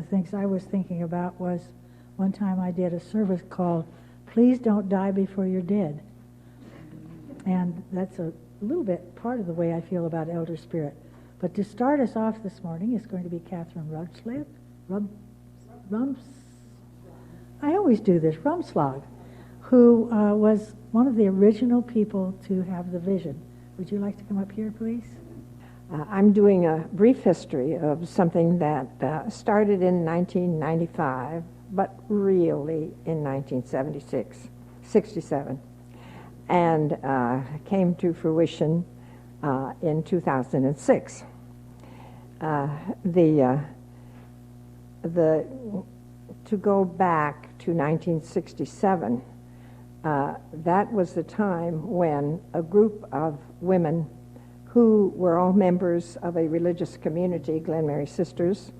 the things I was thinking about was one time I did a service called Please Don't Die Before You're Dead. And that's a little bit part of the way I feel about Elder Spirit. But to start us off this morning is going to be Catherine Rumslag. I always do this, Rumslag, who was one of the original people to have the vision. Would you like to come up here, please? I'm doing a brief history of something that started in 1995, but really in 1967, and came to fruition in 2006. To go back to 1967, that was the time when a group of women who were all members of a religious community, Glen Mary Sisters,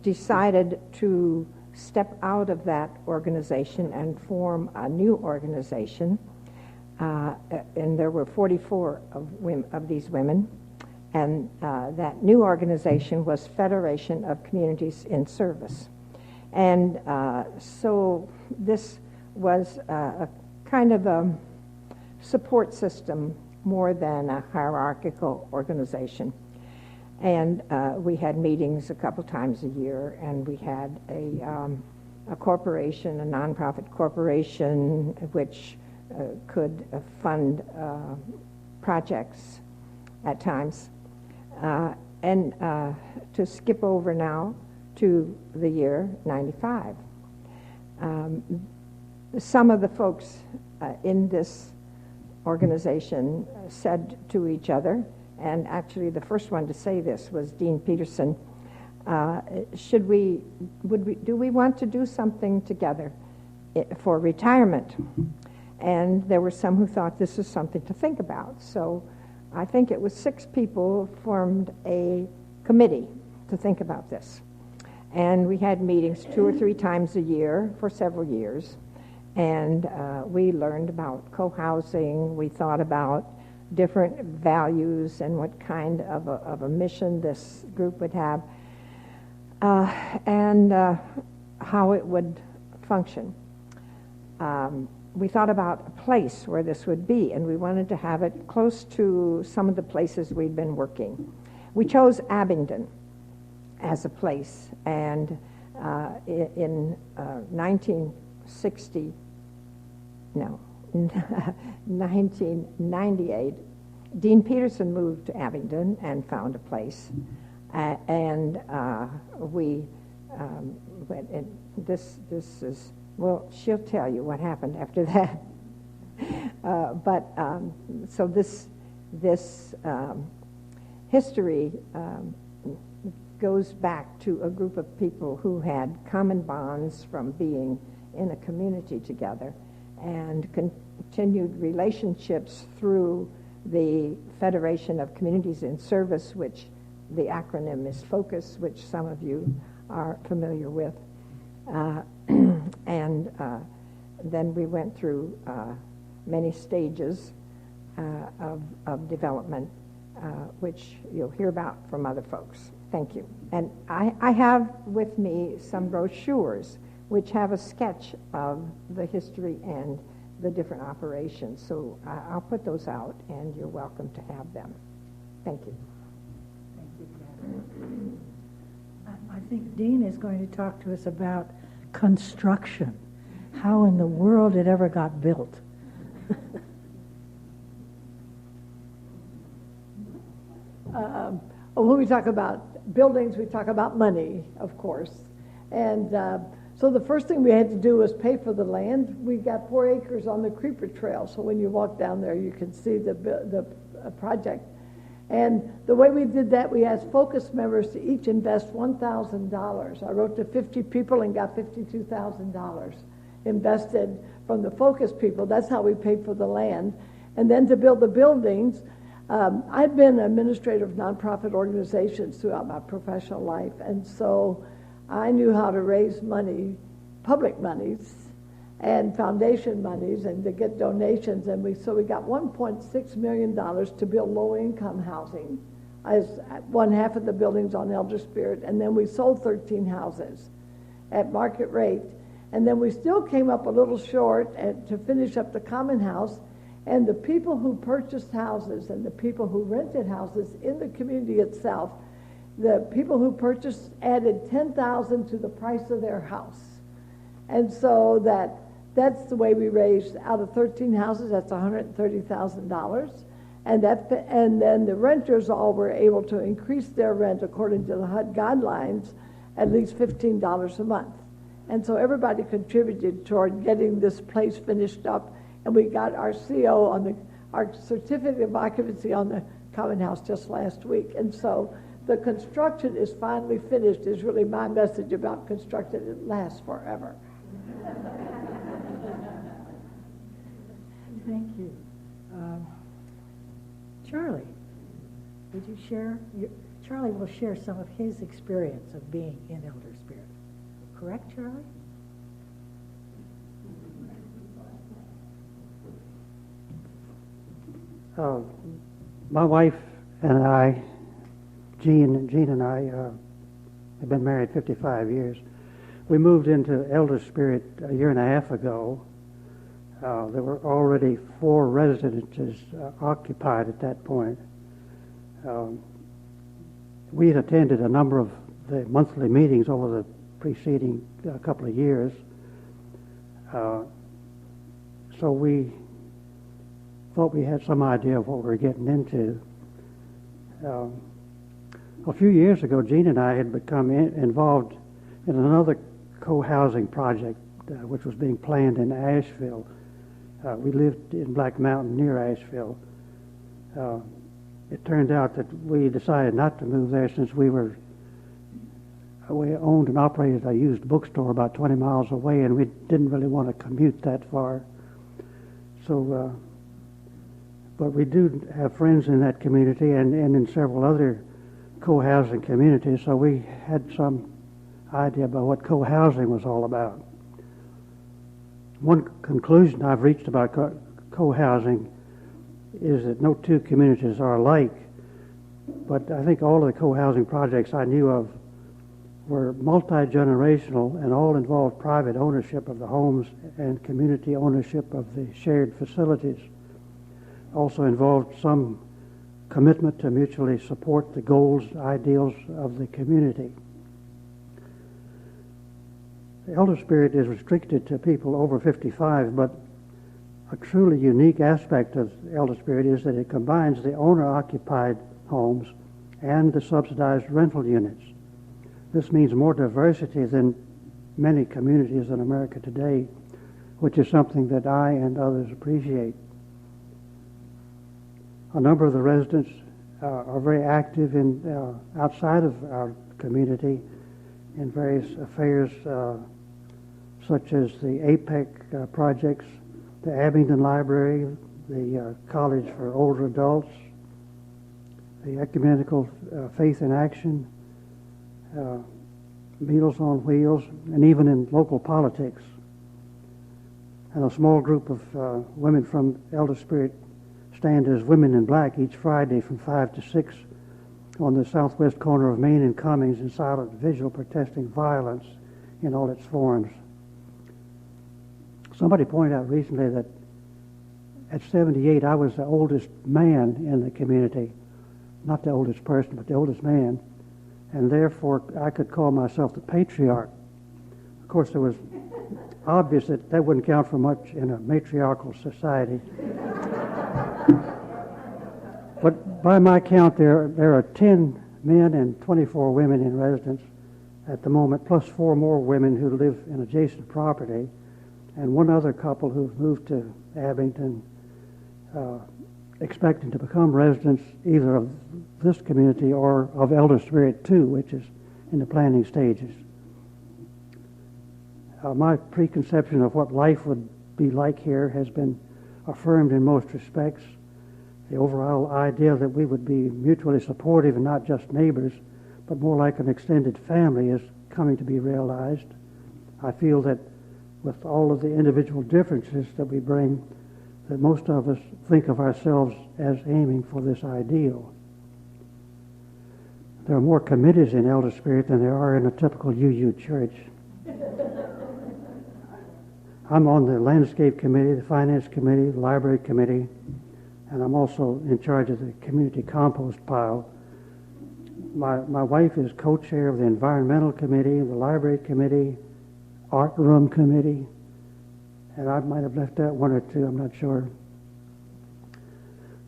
decided to step out of that organization and form a new organization. And there were 44 of these women. And that new organization was Federation of Communities in Service. And so this was a kind of a support system more than a hierarchical organization. And we had meetings a couple times a year, and we had a corporation, a nonprofit corporation, which could fund projects at times. And to skip over now to the year 95. Some of the folks in this organization said to each other, and actually the first one to say this was Dean Peterson, do we want to do something together for retirement? And there were some who thought this is something to think about. So I think it was 6 people formed a committee to think about this. And we had meetings 2 or 3 times a year for several years. And we learned about co-housing. We thought about different values and what kind of a mission this group would have, and how it would function. We thought about a place where this would be, and we wanted to have it close to some of the places we'd been working. We chose Abingdon as a place, and in 1998, Dean Peterson moved to Abingdon and found a place, and we went. And this is, well, she'll tell you what happened after that. So this history goes back to a group of people who had common bonds from being in a community together, and continued relationships through the Federation of Communities in Service, which the acronym is FOCUS, which some of you are familiar with. And then we went through many stages of development, which you'll hear about from other folks. Thank you. And I have with me some brochures which have a sketch of the history and the different operations. So I'll put those out, and you're welcome to have them. Thank you. Thank you, Catherine. I think Dean is going to talk to us about construction, how in the world it ever got built. When we talk about buildings, we talk about money, of course. And so the first thing we had to do was pay for the land. We got 4 acres on the Creeper Trail, so when you walk down there, you can see the project. And the way we did that, we asked Focus members to each invest $1,000. I wrote to 50 people and got $52,000 invested from the Focus people. That's how we paid for the land. And then to build the buildings, I've been an administrator of nonprofit organizations throughout my professional life, and so I knew how to raise money, public monies, and foundation monies, and to get donations. And we got $1.6 million to build low-income housing as one half of the buildings on Elder Spirit, and then we sold 13 houses at market rate. And then we still came up a little short to finish up the common house, and the people who purchased houses and the people who rented houses in the community itself, the people who purchased added $10,000 to the price of their house. And so that's the way we raised out of 13 houses, that's $130,000. And then the renters all were able to increase their rent according to the HUD guidelines at least $15 a month. And so everybody contributed toward getting this place finished up, and we got our CO our certificate of occupancy on the common house just last week. And so the construction is finally finished is really my message about construction. It lasts forever. Thank you. Charlie, would you share? Charlie will share some of his experience of being in Elder Spirit. Correct, Charlie? My wife and I, Jean and I, have been married 55 years. We moved into Elder Spirit a year and a half ago. There were already 4 residences occupied at that point. We had attended a number of the monthly meetings over the preceding couple of years. So we thought we had some idea of what we were getting into. A few years ago, Jean and I had become involved in another co-housing project which was being planned in Asheville. We lived in Black Mountain near Asheville. It turned out that we decided not to move there since we owned and operated a used bookstore about 20 miles away, and we didn't really want to commute that far. So, but we do have friends in that community and in several other co-housing communities, so we had some idea about what co-housing was all about. One conclusion I've reached about co-housing is that no two communities are alike, but I think all of the co-housing projects I knew of were multi-generational and all involved private ownership of the homes and community ownership of the shared facilities. Also involved some commitment to mutually support the goals, ideals of the community. The Elder Spirit is restricted to people over 55, but a truly unique aspect of Elder Spirit is that it combines the owner-occupied homes and the subsidized rental units. This means more diversity than many communities in America today, which is something that I and others appreciate. A number of the residents are very active in outside of our community in various affairs such as the APEC projects, the Abingdon Library, the College for Older Adults, the Ecumenical Faith in Action, Meals on Wheels, and even in local politics. And a small group of women from Elder Spirit stand as Women in Black each Friday from 5 to 6 on the southwest corner of Main and Cummings in silent vigil protesting violence in all its forms. Somebody pointed out recently that at 78 I was the oldest man in the community, not the oldest person, but the oldest man, and therefore I could call myself the patriarch. Of course, it was obvious that that wouldn't count for much in a matriarchal society. But by my count, there are 10 men and 24 women in residence at the moment, plus 4 more women who live in adjacent property, and one other couple who've moved to Abington, expecting to become residents either of this community or of Elder Spirit 2, which is in the planning stages. My preconception of what life would be like here has been affirmed in most respects. The overall idea that we would be mutually supportive and not just neighbors, but more like an extended family is coming to be realized. I feel that with all of the individual differences that we bring, that most of us think of ourselves as aiming for this ideal. There are more committees in Elder Spirit than there are in a typical UU church. I'm on the landscape committee, the finance committee, the library committee, and I'm also in charge of the community compost pile. My wife is co-chair of the environmental committee, the library committee, art room committee, and I might have left out one or two, I'm not sure.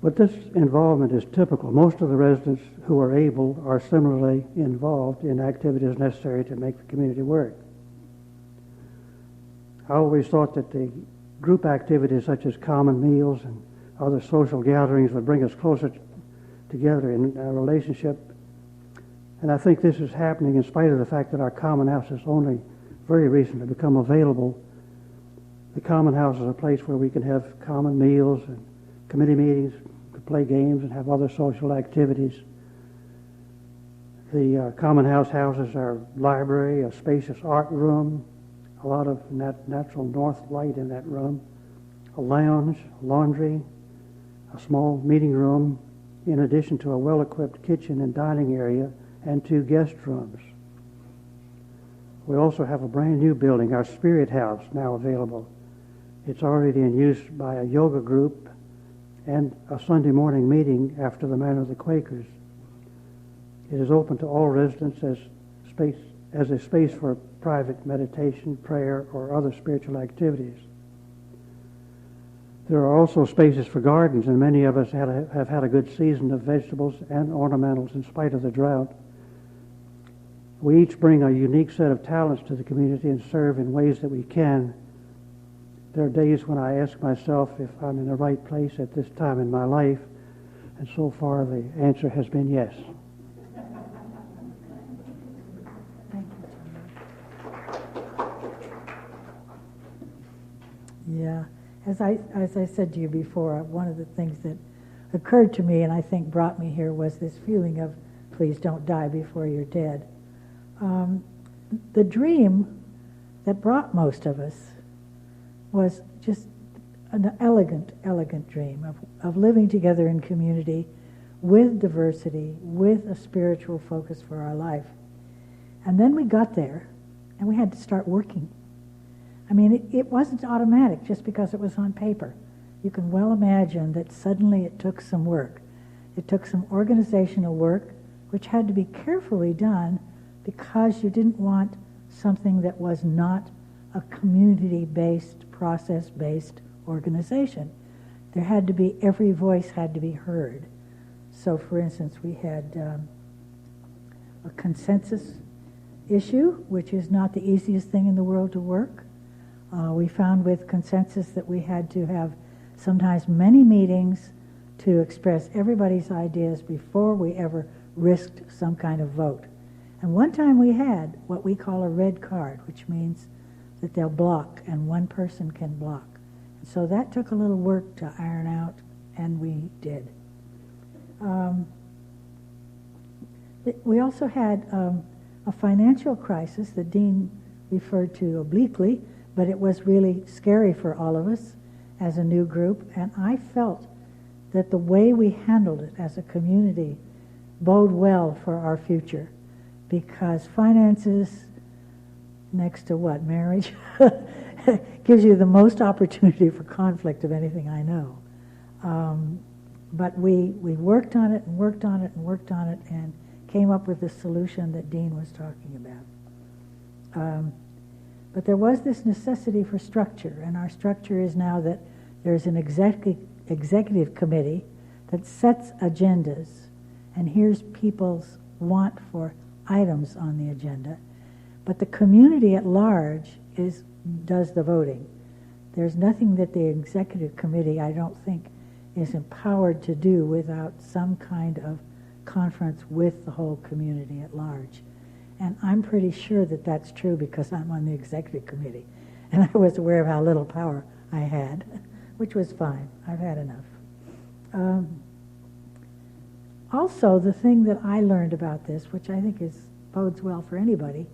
But this involvement is typical. Most of the residents who are able are similarly involved in activities necessary to make the community work. I always thought that the group activities such as common meals and other social gatherings would bring us closer together in our relationship. And I think this is happening in spite of the fact that our common house has only very recently become available. The common house is a place where we can have common meals and committee meetings, to play games and have other social activities. The common house houses our library, a spacious art room, a lot of natural north light in that room, a lounge, laundry, a small meeting room, in addition to a well-equipped kitchen and dining area and 2 guest rooms. We also have a brand new building, our Spirit House, now available. It's already in use by a yoga group and a Sunday morning meeting after the manner of the Quakers. It is open to all residents as a space for private meditation, prayer, or other spiritual activities. There are also spaces for gardens, and many of us have had a good season of vegetables and ornamentals in spite of the drought. We each bring a unique set of talents to the community and serve in ways that we can. There are days when I ask myself if I'm in the right place at this time in my life, and so far the answer has been yes. Yeah, as I said to you before, one of the things that occurred to me and I think brought me here was this feeling of, please don't die before you're dead. The dream that brought most of us was just an elegant dream of living together in community with diversity, with a spiritual focus for our life. And then we got there and we had to start working. I mean, it wasn't automatic just because it was on paper. You can well imagine that suddenly it took some work. It took some organizational work, which had to be carefully done because you didn't want something that was not a community-based, process-based organization. There had to be, every voice had to be heard. So, for instance, we had a consensus issue, which is not the easiest thing in the world to work. We found with consensus that we had to have sometimes many meetings to express everybody's ideas before we ever risked some kind of vote. And one time we had what we call a red card, which means that they'll block and one person can block. And so that took a little work to iron out, and we did. We also had a financial crisis that Dean referred to obliquely, but it was really scary for all of us as a new group, and I felt that the way we handled it as a community bode well for our future, because finances, next to what, marriage, gives you the most opportunity for conflict of anything I know. But we worked on it and worked on it and worked on it and came up with the solution that Dean was talking about. But there was this necessity for structure, and our structure is now that there's an executive committee that sets agendas and hears people's want for items on the agenda. But the community at large does the voting. There's nothing that the executive committee, I don't think, is empowered to do without some kind of conference with the whole community at large. And I'm pretty sure that that's true because I'm on the executive committee. And I was aware of how little power I had, which was fine. I've had enough. Also, the thing that I learned about this, which I think bodes well for anybody,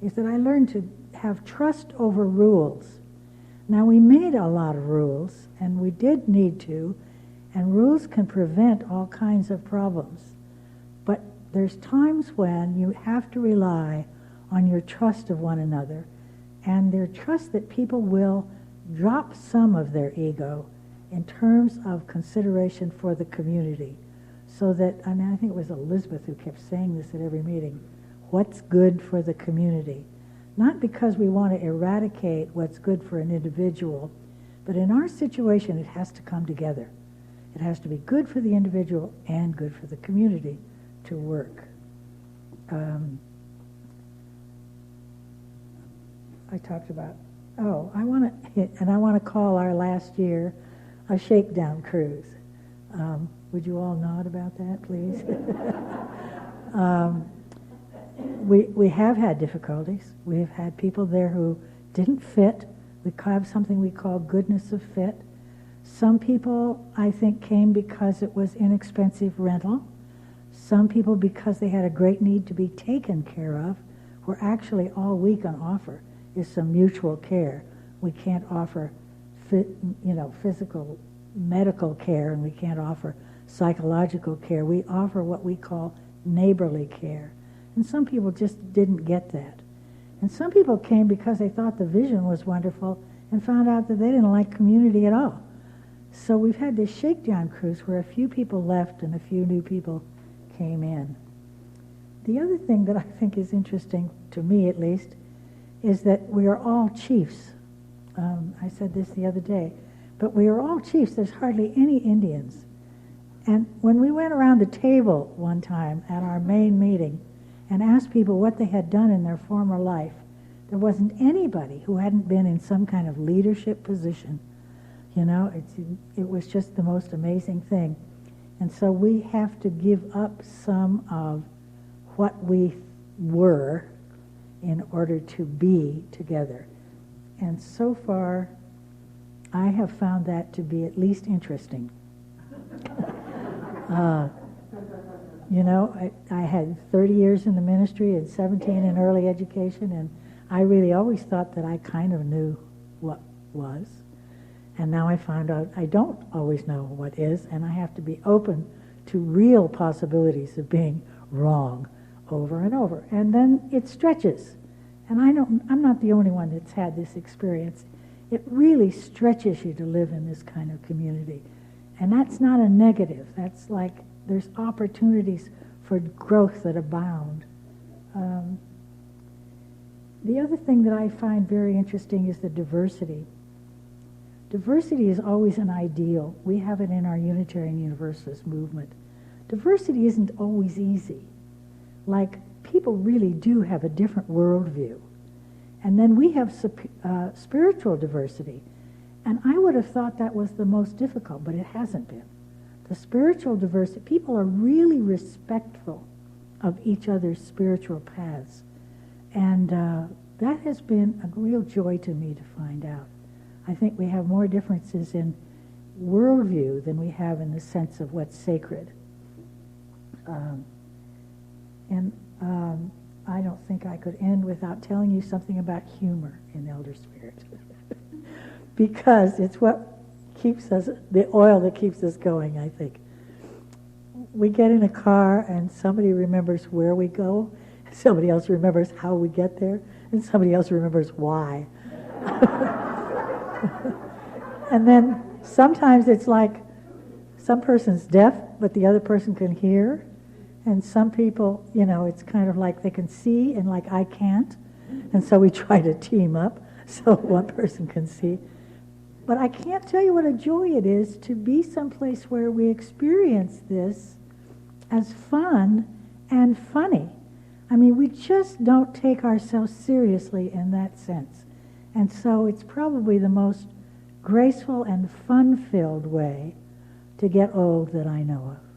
is that I learned to have trust over rules. Now, we made a lot of rules, and we did need to, and rules can prevent all kinds of problems. But there's times when you have to rely on your trust of one another, and their trust that people will drop some of their ego in terms of consideration for the community. So that, I mean, I think it was Elizabeth who kept saying this at every meeting, what's good for the community? Not because we want to eradicate what's good for an individual, but in our situation it has to come together. It has to be good for the individual and good for the community to work. I talked about, I want to call our last year a shakedown cruise. Would you all nod about that, please? We have had difficulties. We have had people there who didn't fit. We have something we call goodness of fit. Some people, I think, came because it was inexpensive rental. Some people because they had a great need to be taken care of, where actually all we can offer is some mutual care. We can't offer physical medical care, and we can't offer psychological care. We offer what we call neighborly care. And some people just didn't get that. And some people came because they thought the vision was wonderful and found out that they didn't like community at all. So we've had this shakedown cruise where a few people left and a few new people came in. The other thing that I think is interesting, to me at least, is that we are all chiefs. I said this the other day, but we are all chiefs. There's hardly any Indians. And when we went around the table one time at our main meeting and asked people what they had done in their former life, there wasn't anybody who hadn't been in some kind of leadership position. You know, it was just the most amazing thing. And so we have to give up some of what we were in order to be together. And so far, I have found that to be at least interesting. I had 30 years in the ministry and 17 in early education, and I really always thought that I kind of knew what was. And now I found out I don't always know what is, and I have to be open to real possibilities of being wrong over and over. And then it stretches. And I'm not the only one that's had this experience. It really stretches you to live in this kind of community. And that's not a negative. That's like there's opportunities for growth that abound. The other thing that I find very interesting is the diversity. Diversity is always an ideal. We have it in our Unitarian Universalist movement. Diversity isn't always easy. Like, people really do have a different worldview. And then we have spiritual diversity. And I would have thought that was the most difficult, but it hasn't been. The spiritual diversity, people are really respectful of each other's spiritual paths. And that has been a real joy to me to find out. I think we have more differences in worldview than we have in the sense of what's sacred. I don't think I could end without telling you something about humor in Elder Spirit. Because it's what keeps us, the oil that keeps us going, I think. We get in a car and somebody remembers where we go, somebody else remembers how we get there, and somebody else remembers why. And then sometimes it's like some person's deaf, but the other person can hear. And some people, it's kind of like they can see and like I can't. And so we try to team up so one person can see. But I can't tell you what a joy it is to be someplace where we experience this as fun and funny. I mean, we just don't take ourselves seriously in that sense. And so it's probably the most graceful and fun-filled way to get old that I know of.